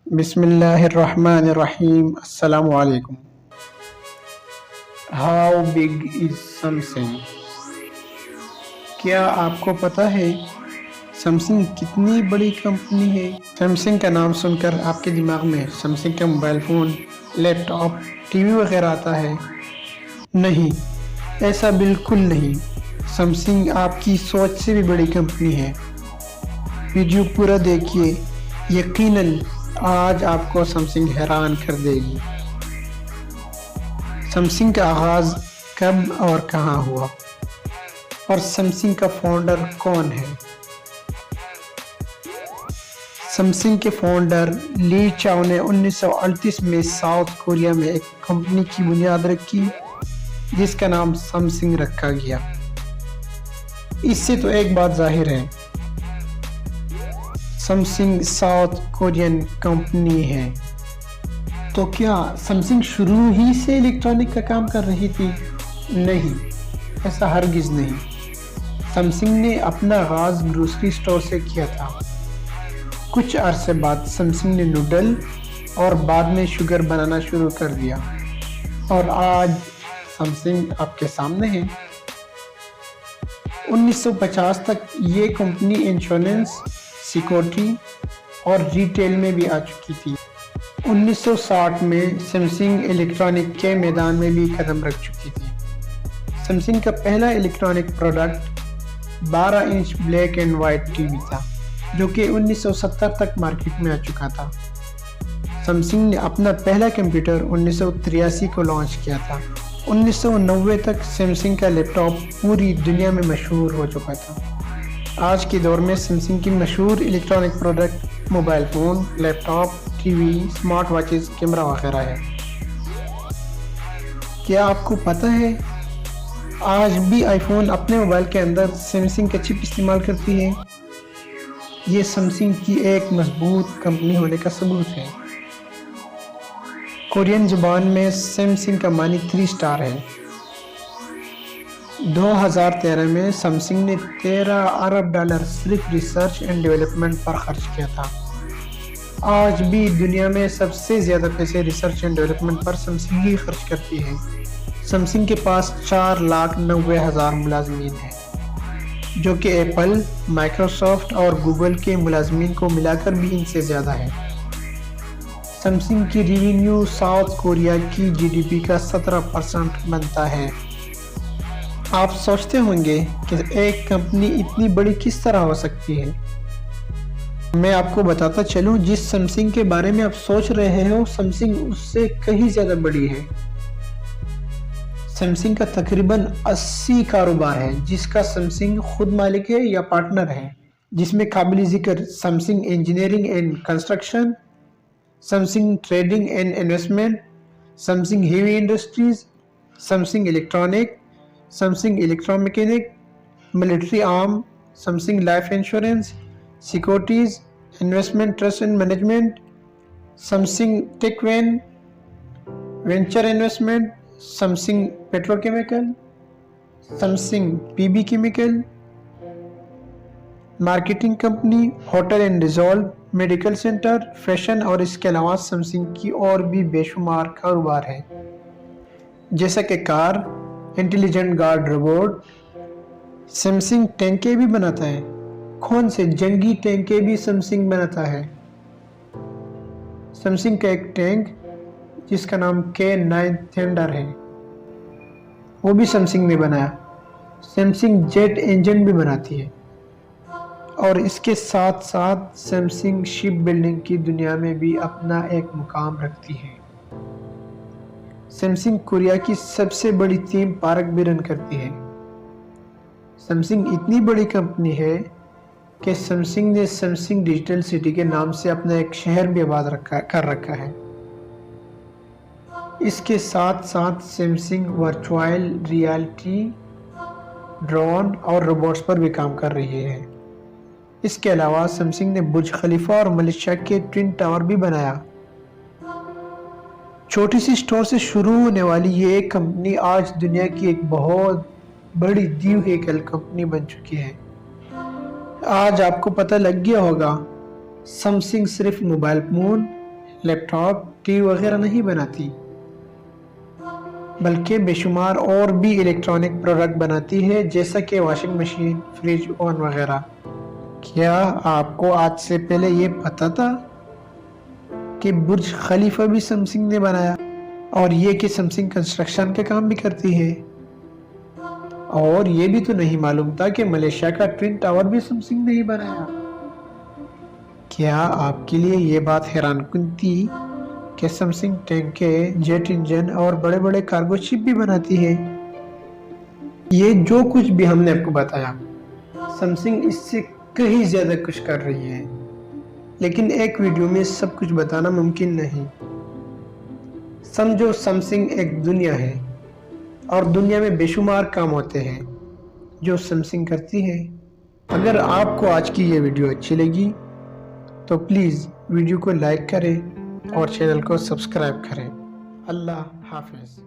بسم اللہ الرحمن الرحیم۔ السلام علیکم۔ How big is Samsung? کیا آپ کو پتہ ہے سمسنگ کتنی بڑی کمپنی ہے؟ سمسنگ کا نام سن کر آپ کے دماغ میں سمسنگ کا mobile phone, laptop, T V وغیرہ آتا ہے؟ نہیں، ایسا بالکل نہیں۔ سمسنگ آپ کی سوچ سے بھی بڑی کمپنی ہے۔ ویڈیو پورا دیکھیے، یقیناً آج آپ کو سمسنگ حیران کر دے گی۔ سمسنگ کا آغاز کب اور کہاں ہوا، اور سمسنگ کا فاؤنڈر کون ہے؟ سمسنگ کے فاؤنڈر لی چاؤ نے 1938 میں ساؤتھ کوریا میں ایک کمپنی کی بنیاد رکھی جس کا نام سمسنگ رکھا گیا۔ اس سے تو ایک بات ظاہر ہے، سمسنگ ساؤتھ کورین کمپنی ہے، تو کیا سمسنگ شروع ہی سے الیکٹرانک کا کام کر رہی تھی؟ نہیں، ایسا ہرگز نہیں۔ سمسنگ نے اپنا آغاز گروسری سٹور سے کیا تھا۔ کچھ عرصے بعد سمسنگ نے نوڈل اور بعد میں شوگر بنانا شروع کر دیا، اور آج سمسنگ آپ کے سامنے ہے۔ 1950 تک یہ کمپنی انشورنس، سیکورٹی اور ریٹیل میں بھی آ چکی تھی۔ 1960 میں سمسنگ الیکٹرانک کے میدان میں بھی قدم رکھ چکی تھی۔ سمسنگ کا پہلا electronic product 12 inch black and white T V تھا، جو کہ 1970 تک مارکیٹ میں آ چکا تھا۔ سمسنگ نے اپنا پہلا کمپیوٹر 1983 کو لانچ کیا تھا۔ 1990 تک سمسنگ کا لیپ ٹاپ پوری دنیا میں مشہور ہو چکا تھا۔ آج کے دور میں سمسنگ کی مشہور electronic product mobile phone, laptop, TV, smart watches, camera وغیرہ ہے۔ کیا آپ کو پتہ ہے آج بھی آئی فون اپنے موبائل کے اندر سمسنگ کا چپ استعمال کرتی ہے؟ یہ سمسنگ کی ایک مضبوط کمپنی ہونے کا ثبوت ہے۔ کورین زبان میں سمسنگ کا معنی 3 اسٹار ہے۔ 2013 میں سمسنگ نے $13 ارب صرف ریسرچ اینڈ ڈیولپمنٹ پر خرچ کیا تھا۔ آج بھی دنیا میں سب سے زیادہ پیسے ریسرچ اینڈ ڈیولپمنٹ پر سمسنگ ہی خرچ کرتی ہے۔ سمسنگ کے پاس 4,90,000 ملازمین ہیں، جو کہ ایپل، مائیکروسافٹ اور گوگل کے ملازمین کو ملا کر بھی ان سے زیادہ ہے۔ سمسنگ کی ریونیو ساؤتھ کوریا کی جی ڈی پی کا 17% بنتا ہے۔ آپ سوچتے ہوں گے کہ ایک کمپنی اتنی بڑی کس طرح ہو سکتی ہے؟ میں آپ کو بتاتا چلوں، جس سمسنگ کے بارے میں آپ سوچ رہے ہو، سمسنگ اس سے کہیں زیادہ بڑی ہے۔ سمسنگ کا تقریباً 80 کاروبار ہے، جس کا سمسنگ خود مالک ہے یا پارٹنر ہے، جس میں قابل ذکر Samsung engineering and construction, Samsung trading and investment, Samsung heavy industries, Samsung electronic, Samsung electro mechanic, military arm, Samsung life insurance, securities, investment trust and management, Samsung take venture investment, Samsung petrochemical, Samsung P be chemical, marketing company, hotel and resort, medical centre, fashion, اور اس کے علاوہ Samsung کی اور بھی بے شمار کاروبار ہیں، جیسا کہ کار، انٹیلیجنٹ گارڈ روبوٹ۔ سمسنگ ٹینکیں بھی بناتا ہے۔ کون سے جنگی ٹینکیں بھی سمسنگ بناتا ہے۔ سمسنگ کا ایک ٹینک جس کا نام K9 تھنڈر ہے، وہ بھی سمسنگ نے بنایا۔ سمسنگ جیٹ انجن بھی بناتی ہے، اور اس کے ساتھ ساتھ سمسنگ شپ بلڈنگ کی دنیا میں بھی اپنا ایک مقام رکھتی ہے۔ سمسنگ کوریا کی سب سے بڑی تھیم پارک بھی رن کرتی ہے۔ سمسنگ اتنی بڑی کمپنی ہے کہ سمسنگ نے سمسنگ ڈیجیٹل سٹی کے نام سے اپنا ایک شہر بھی آباد کر رکھا ہے۔ اس کے ساتھ ساتھ سمسنگ ورچوئل ریالٹی، ڈرون اور روبوٹس پر بھی کام کر رہی ہے۔ اس کے علاوہ سمسنگ نے برج خلیفہ اور ملیشیا کے ٹوین ٹاور بھی بنایا۔ چھوٹی سی سٹور سے شروع ہونے والی یہ ایک کمپنی آج دنیا کی ایک بہت بڑی دیو ہیکل کمپنی بن چکی ہے۔ آج آپ کو پتہ لگ گیا ہوگا، سمسنگ صرف mobile phone, laptop, T V وغیرہ نہیں بناتی، بلکہ بے شمار اور بھی الیکٹرانک پروڈکٹ بناتی ہے، جیسا کہ واشنگ مشین، فریج، اوون وغیرہ۔ کیا آپ کو آج سے پہلے یہ پتا تھا کہ برج خلیفہ بھی سمسنگ نے بنایا، اور یہ کہ سمسنگ کنسٹرکشن کے کام بھی کرتی ہے؟ اور یہ بھی تو نہیں معلوم تھا کہ ملیشیا کا ٹوین ٹاور بھی سمسنگ نے ہی بنایا۔ کیا آپ کے لیے یہ بات حیران کن تھی کہ سمسنگ ٹینکیں، جیٹ انجن اور بڑے بڑے کارگو شپ بھی بناتی ہے؟ یہ جو کچھ بھی ہم نے آپ کو بتایا، سمسنگ اس سے کہیں زیادہ کچھ کر رہی ہے، لیکن ایک ویڈیو میں سب کچھ بتانا ممکن نہیں۔ سمجھو سمسنگ ایک دنیا ہے، اور دنیا میں بے شمار کام ہوتے ہیں جو سمسنگ کرتی ہے۔ اگر آپ کو آج کی یہ ویڈیو اچھی لگی تو پلیز ویڈیو کو لائک کریں اور چینل کو سبسکرائب کریں۔ اللہ حافظ۔